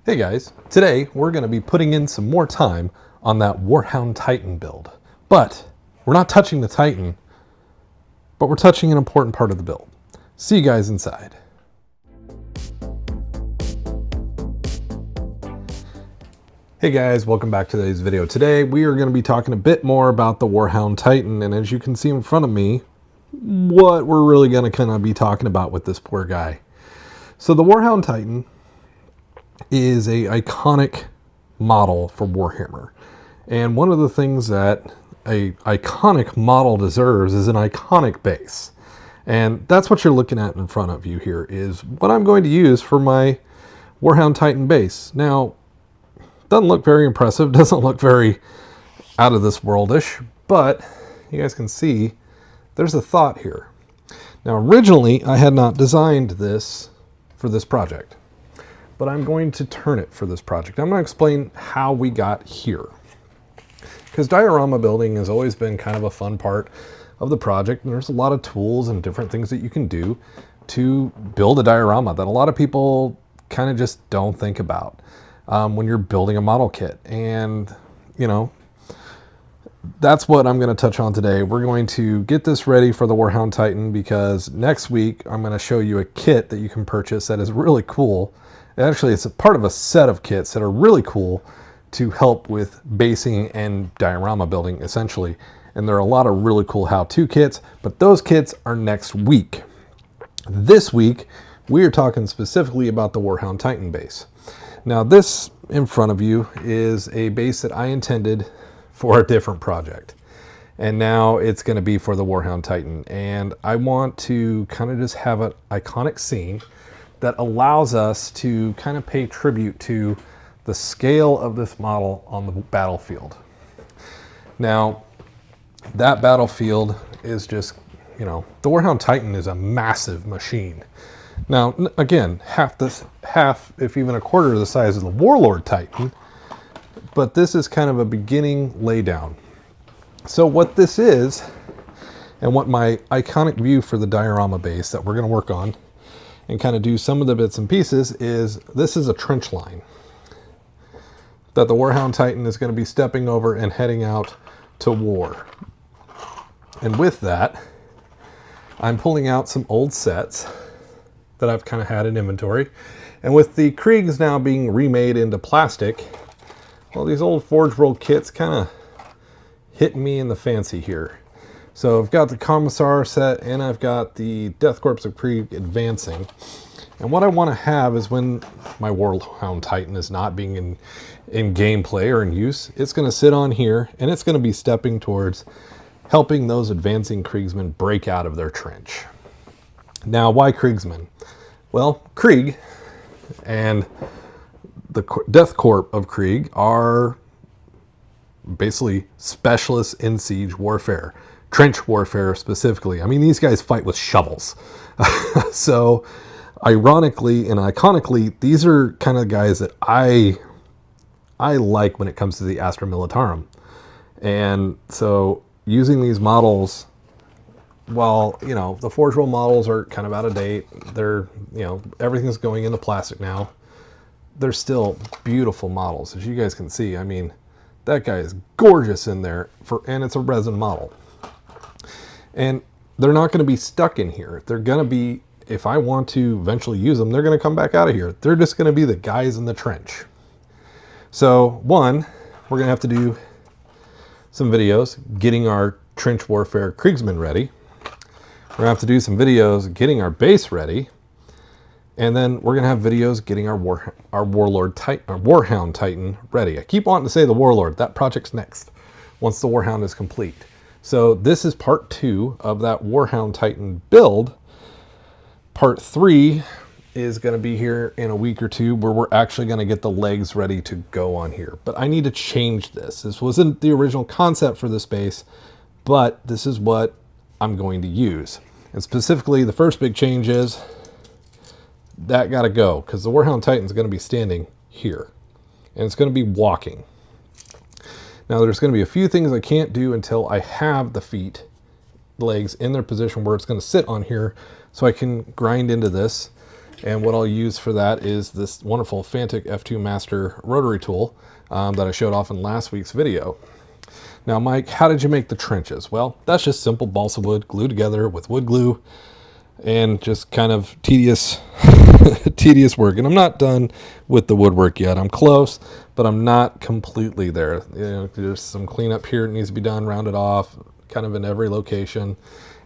Hey guys, today we're going to be putting in some more time on that Warhound Titan build. But we're not touching the Titan, but we're touching an important part of the build. See you guys inside. Hey guys, welcome back to today's video. Today we are going to be talking a bit more about the Warhound Titan, and as you can see in front of me, what we're really going to kind of be talking about with this poor guy. So the Warhound Titan is a iconic model for Warhammer, and one of the things that a iconic model deserves is an iconic base, and that's what you're looking at in front of you here is what I'm going to use for my Warhound Titan base. Now, doesn't look very impressive, doesn't look very out of this worldish, but you guys can see there's a thought here. Now, originally I had not designed this for this project, but I'm going to turn it for this project. I'm going to explain how we got here, because diorama building has always been kind of a fun part of the project, and there's a lot of tools and different things that you can do to build a diorama that a lot of people kind of just don't think about when you're building a model kit. And you know, that's what I'm going to touch on today. We're going to get this ready for the Warhound Titan, because next week I'm going to show you a kit that you can purchase that is really cool. Actually, it's a part of a set of kits that are really cool to help with basing and diorama building, essentially. And there are a lot of really cool how-to kits, but those kits are next week. This week, we are talking specifically about the Warhound Titan base. Now, this in front of you is a base that I intended for a different project, and now it's going to be for the Warhound Titan. And I want to kind of just have an iconic scene that allows us to kind of pay tribute to the scale of this model on the battlefield. Now, that battlefield is just, you know, the Warhound Titan is a massive machine. Now, again, half, if even a quarter of the size of the Warlord Titan, but this is kind of a beginning laydown. So what this is, and what my iconic view for the diorama base that we're going to work on and kind of do some of the bits and pieces, is this is a trench line that the Warhound Titan is going to be stepping over and heading out to war. And with that, I'm pulling out some old sets that I've kind of had in inventory. And with the Kriegs now being remade into plastic, well, these old Forge World kits kind of hit me in the fancy here. So I've got the Commissar set, and I've got the Death Corps of Krieg advancing. And what I want to have is, when my Warhound Titan is not being in gameplay or in use, it's going to sit on here, and it's going to be stepping towards helping those advancing Kriegsmen break out of their trench. Now, why Kriegsmen? Well, Krieg and the Death Corps of Krieg are basically specialists in siege warfare. Trench warfare specifically. I mean, these guys fight with shovels. So ironically and iconically, these are kind of guys that I like when it comes to the Astra Militarum. And so using these models, while, you know, the Forge World models are kind of out of date, they're, you know, everything's going into plastic now, they're still beautiful models, as you guys can see. I mean, that guy is gorgeous in there, and it's a resin model. And they're not going to be stuck in here. They're going to be, if I want to eventually use them, they're going to come back out of here. They're just going to be the guys in the trench. So, one, we're going to have to do some videos getting our trench warfare Kriegsmen ready. We're going to have to do some videos getting our base ready. And then we're going to have videos getting our Warlord Titan, our Warhound Titan ready. I keep wanting to say the Warlord. That project's next, once the Warhound is complete. So this is part 2 of that Warhound Titan build. Part 3 is going to be here in a week or two, where we're actually going to get the legs ready to go on here. But I need to change this. This wasn't the original concept for this base, but this is what I'm going to use. And specifically, the first big change is that got to go, because the Warhound Titan is going to be standing here, and it's going to be walking. Now, there's going to be a few things I can't do until I have the legs in their position where it's going to sit on here, so I can grind into this And what I'll use for that is this wonderful Fantic F2 Master rotary tool that I showed off in last week's video. Now, Mike, how did you make the trenches? Well, that's just simple balsa wood glued together with wood glue and just kind of tedious tedious work. And I'm not done with the woodwork yet. I'm close, but I'm not completely there. You know, there's some cleanup here that needs to be done, rounded off, kind of in every location.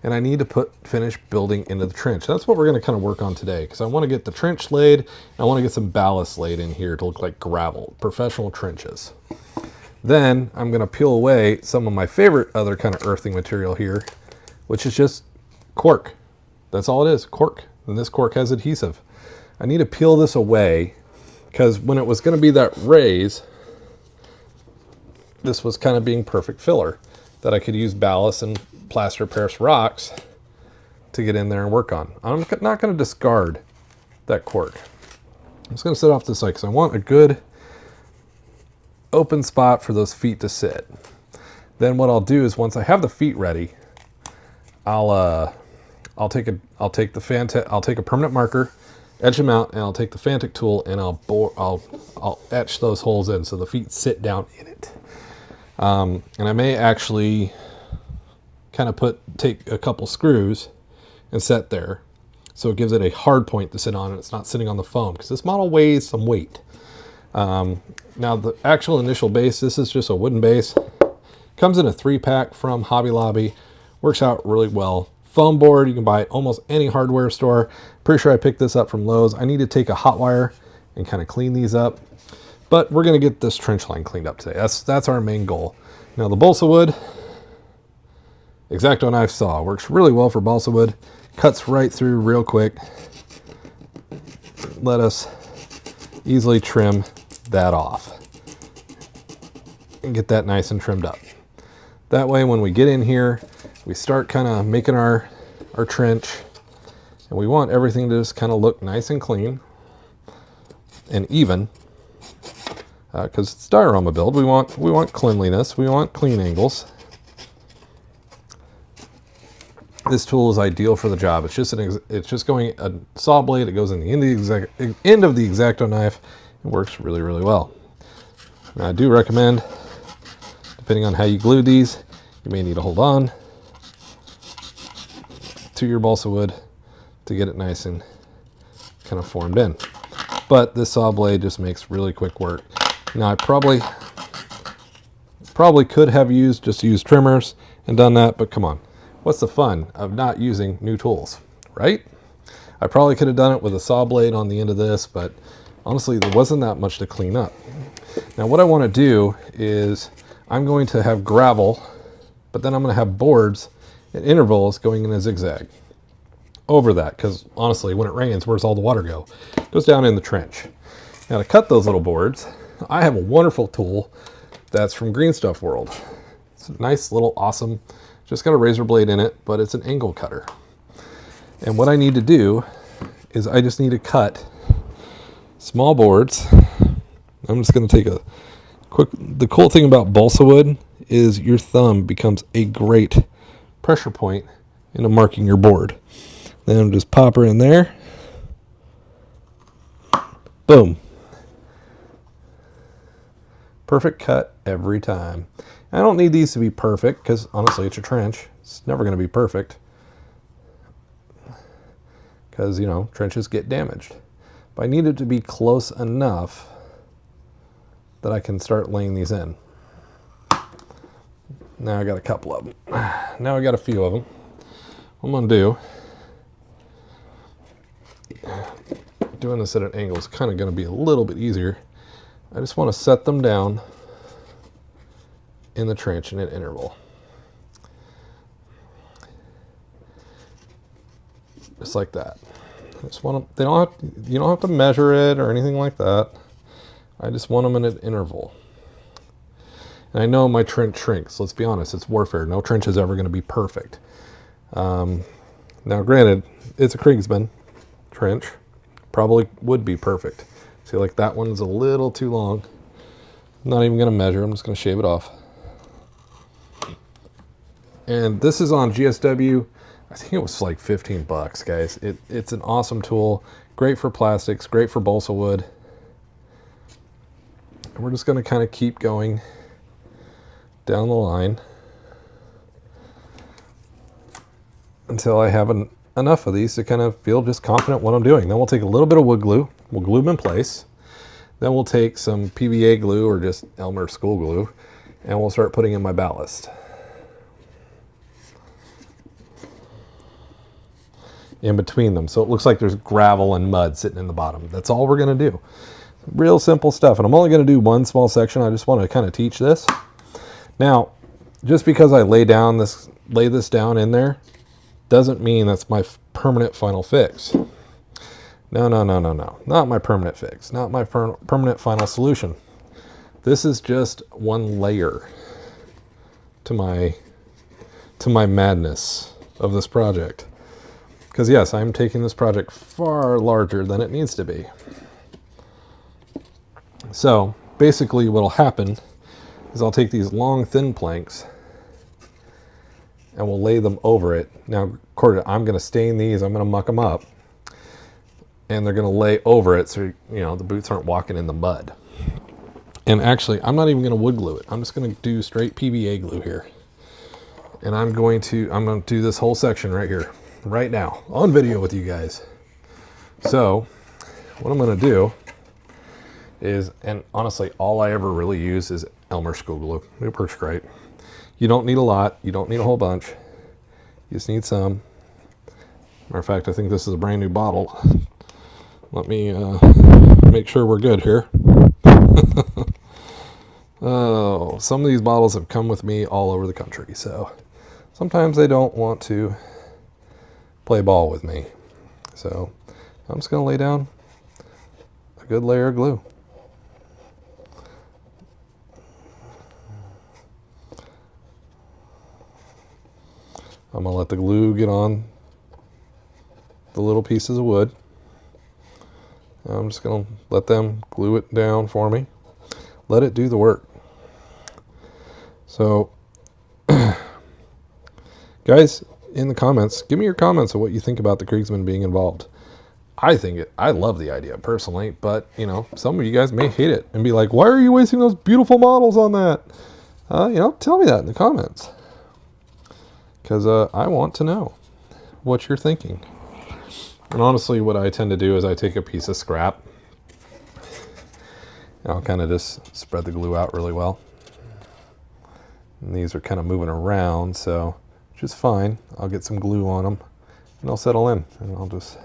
And I need to finish building into the trench. That's what we're going to kind of work on today, because I want to get the trench laid. And I want to get some ballast laid in here to look like gravel, professional trenches. Then I'm going to peel away some of my favorite other kind of earthing material here, which is just cork. That's all it is, cork. And this cork has adhesive. I need to peel this away because when it was going to be that raise, this was kind of being perfect filler that I could use ballast and plaster Paris rocks to get in there and work on. I'm not going to discard that cork. I'm just going to set off to the side because I want a good open spot for those feet to sit. Then what I'll do is once I have the feet ready, I'll take a permanent marker, edge them out, and I'll take the Fantic tool and I'll etch those holes in so the feet sit down in it. And I may actually kind of take a couple screws and set there so it gives it a hard point to sit on and it's not sitting on the foam, because this model weighs some weight. Now the actual initial base, this is just a wooden base, comes in a 3-pack from Hobby Lobby, works out really well. Foam board, you can buy at almost any hardware store. Pretty sure I picked this up from Lowe's. I need to take a hot wire and kind of clean these up, but we're going to get this trench line cleaned up today. That's our main goal. Now the balsa wood X-Acto knife saw works really well for balsa wood, cuts right through real quick. Let us easily trim that off and get that nice and trimmed up. That way when we get in here, we start kind of making our trench, and we want everything to just kind of look nice and clean and even, because it's diorama build. We want cleanliness, we want clean angles. This tool is ideal for the job. It's just going a saw blade. It goes in the end of the X-Acto knife. It works really, really well. Now, I do recommend, depending on how you glue these, you may need to hold on to your balsa wood to get it nice and kind of formed in. But this saw blade just makes really quick work. Now, I probably could have used trimmers and done that, but come on. What's the fun of not using new tools, right? I probably could have done it with a saw blade on the end of this, but honestly, there wasn't that much to clean up. Now, what I want to do is I'm going to have gravel, but then I'm going to have boards at intervals going in a zigzag over that, because honestly, when it rains, where's all the water go? It goes down in the trench. Now, to cut those little boards, I have a wonderful tool that's from Green Stuff World. It's a nice little awesome, just got a razor blade in it, but it's an angle cutter. And what I need to do is I just need to cut small boards. I'm just going to take a quick, the cool thing about balsa wood is your thumb becomes a great pressure point into marking your board. Then just pop her in there. Boom. Perfect cut every time. I don't need these to be perfect because honestly it's a trench. It's never going to be perfect because, you know, trenches get damaged. But I need it to be close enough that I can start laying these in. Now I got a couple of them. Now I got a few of them. What I'm going to do, doing this at an angle is kind of going to be a little bit easier. I just want to set them down in the trench in an interval. Just like that. I just want them, you don't have to measure it or anything like that. I just want them in an interval. And I know my trench shrinks. Let's be honest, it's warfare. No trench is ever going to be perfect. Now granted, it's a Kriegsman trench. Probably would be perfect. See, like that one's a little too long. I'm not even going to measure. I'm just going to shave it off. And this is on GSW. I think it was like 15 bucks, guys. It's an awesome tool. Great for plastics, great for balsa wood. And we're just going to kind of keep going down the line until I have enough of these to kind of feel just confident what I'm doing. Then we'll take a little bit of wood glue, we'll glue them in place. Then we'll take some PVA glue or just Elmer school glue, and we'll start putting in my ballast. In between them, so it looks like there's gravel and mud sitting in the bottom. That's all we're going to do. Real simple stuff, and I'm only going to do one small section. I just want to kind of teach this. Now, just because I lay this down in there doesn't mean that's my permanent final fix. No, not my permanent fix, not my permanent final solution. This is just one layer to my madness of this project. Because yes, I'm taking this project far larger than it needs to be. So basically what'll happen is I'll take these long thin planks and we'll lay them over it. Now, I'm going to stain these, I'm going to muck them up, and they're going to lay over it so the boots aren't walking in the mud. And actually, I'm not even going to wood glue it. I'm just going to do straight PVA glue here. And I'm going to do this whole section right here, right now, on video with you guys. So what I'm going to do is, and honestly, all I ever really use is Elmer school glue. It works great. You don't need a lot. You don't need a whole bunch. You just need some. Matter of fact, I think this is a brand new bottle. Let me make sure we're good here. Oh, some of these bottles have come with me all over the country, so sometimes they don't want to play ball with me. So I'm just going to lay down a good layer of glue. I'm going to let the glue get on the little pieces of wood. I'm just going to let them glue it down for me. Let it do the work. So, guys, in the comments, give me your comments of what you think about the Kriegsman being involved. I love the idea personally, but some of you guys may hate it and be like, why are you wasting those beautiful models on that? Tell me that in the comments, because I want to know what you're thinking. And honestly, what I tend to do is I take a piece of scrap and I'll kind of just spread the glue out really well. And these are kind of moving around, so which is fine. I'll get some glue on them and I'll settle in, and I'll just,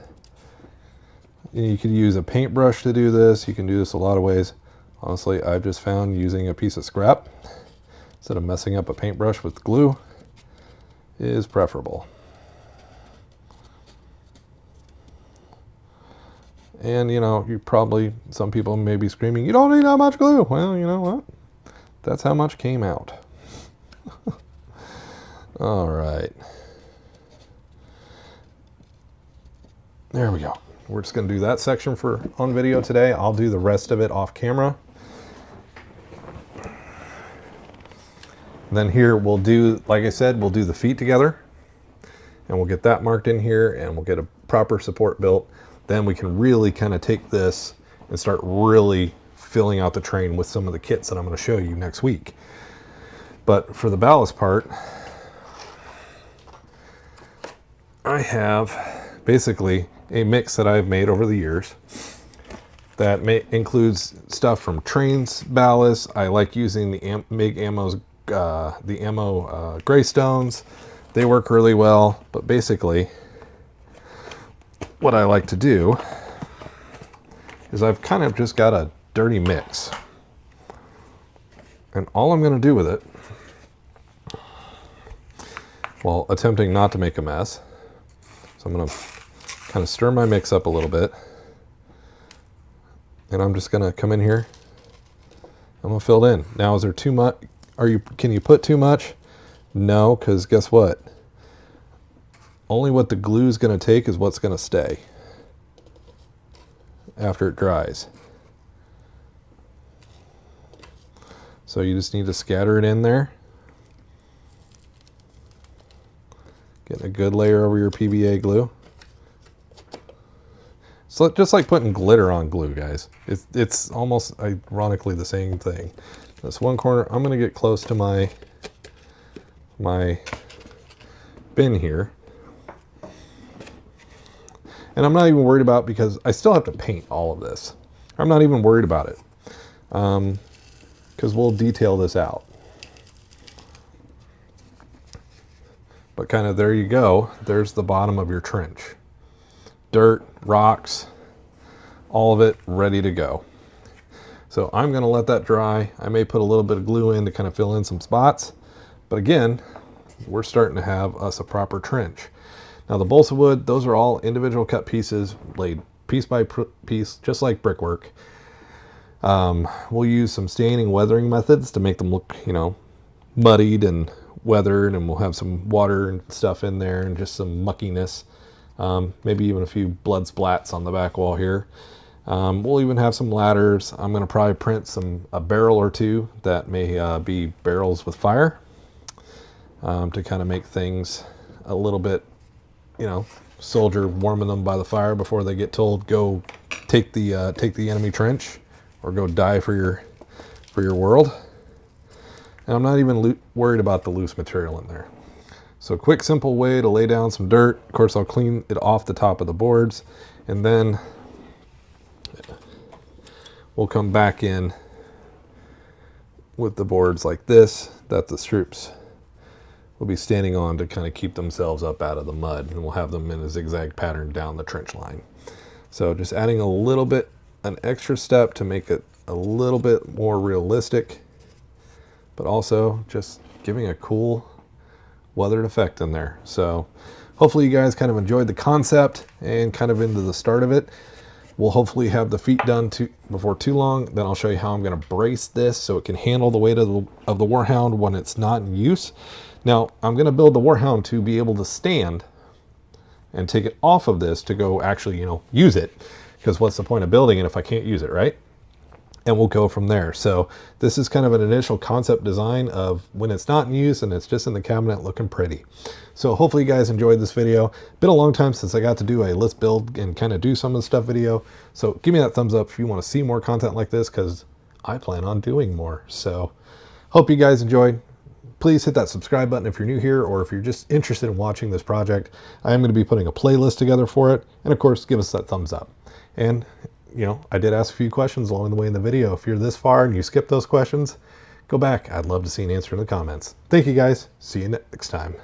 you could use a paintbrush to do this. You can do this a lot of ways. Honestly, I've just found using a piece of scrap instead of messing up a paintbrush with glue is preferable. And some people may be screaming, you don't need that much glue. Well, you know what? That's how much came out. All right. There we go. We're just going to do that section on video today. I'll do the rest of it off camera. And then here we'll do, like I said, we'll do the feet together. And we'll get that marked in here, and we'll get a proper support built. Then we can really kind of take this and start really filling out the train with some of the kits that I'm going to show you next week. But for the ballast part, I have basically a mix that I've made over the years that includes stuff from Train's ballast. I like using the MIG Ammo's the Ammo Greystones. They work really well, but basically what I like to do is I've kind of just got a dirty mix, and all I'm going to do with it, while attempting not to make a mess, so I'm going to kind of stir my mix up a little bit, and I'm just going to come in here. I'm going to fill it in. Now, is there too much? Can you put too much? No, because guess what? Only what the glue is going to take is what's going to stay after it dries. So you just need to scatter it in there. Getting a good layer over your PVA glue. So just like putting glitter on glue, guys. It's almost ironically the same thing. This one corner, I'm gonna get close to my bin here. And I'm not even worried about, because I still have to paint all of this. I'm not even worried about it, because we'll detail this out. But kind of there you go. There's the bottom of your trench. Dirt, rocks, all of it ready to go. So I'm going to let that dry. I may put a little bit of glue in to kind of fill in some spots. But again, we're starting to have us a proper trench. Now the balsa wood, those are all individual cut pieces laid piece by piece, just like brickwork. We'll use some staining weathering methods to make them look, you know, muddied and weathered, and we'll have some water and stuff in there and just some muckiness. Maybe even a few blood splats on the back wall here. We'll even have some ladders. I'm going to probably print a barrel or two that may be barrels with fire, to kind of make things a little bit, you know, soldier warming them by the fire before they get told go take the enemy trench or go die for your world. And I'm not even worried about the loose material in there. So quick, simple way to lay down some dirt. Of course, I'll clean it off the top of the boards, and then we'll come back in with the boards like this that the strips will be standing on to kind of keep themselves up out of the mud, and we'll have them in a zigzag pattern down the trench line. So just adding a little bit, an extra step to make it a little bit more realistic, but also just giving a cool weathered effect in there. So hopefully you guys kind of enjoyed the concept and kind of into the start of it. We'll hopefully have the feet done before too long. Then I'll show you how I'm going to brace this so it can handle the weight of the Warhound when it's not in use. Now I'm going to build the Warhound to be able to stand and take it off of this to go actually, you know, use it, because what's the point of building it if I can't use it, right? And we'll go from there. So this is kind of an initial concept design of when it's not in use and it's just in the cabinet looking pretty. So hopefully you guys enjoyed this video. Been a long time since I got to do a let's build and kind of do some of the stuff video. So give me that thumbs up if you want to see more content like this, because I plan on doing more. So hope you guys enjoyed. Please hit that subscribe button if you're new here, or if you're just interested in watching this project. I am going to be putting a playlist together for it. And of course, give us that thumbs up. And you know, I did ask a few questions along the way in the video. If you're this far and you skip those questions, go back. I'd love to see an answer in the comments. Thank you guys. See you next time.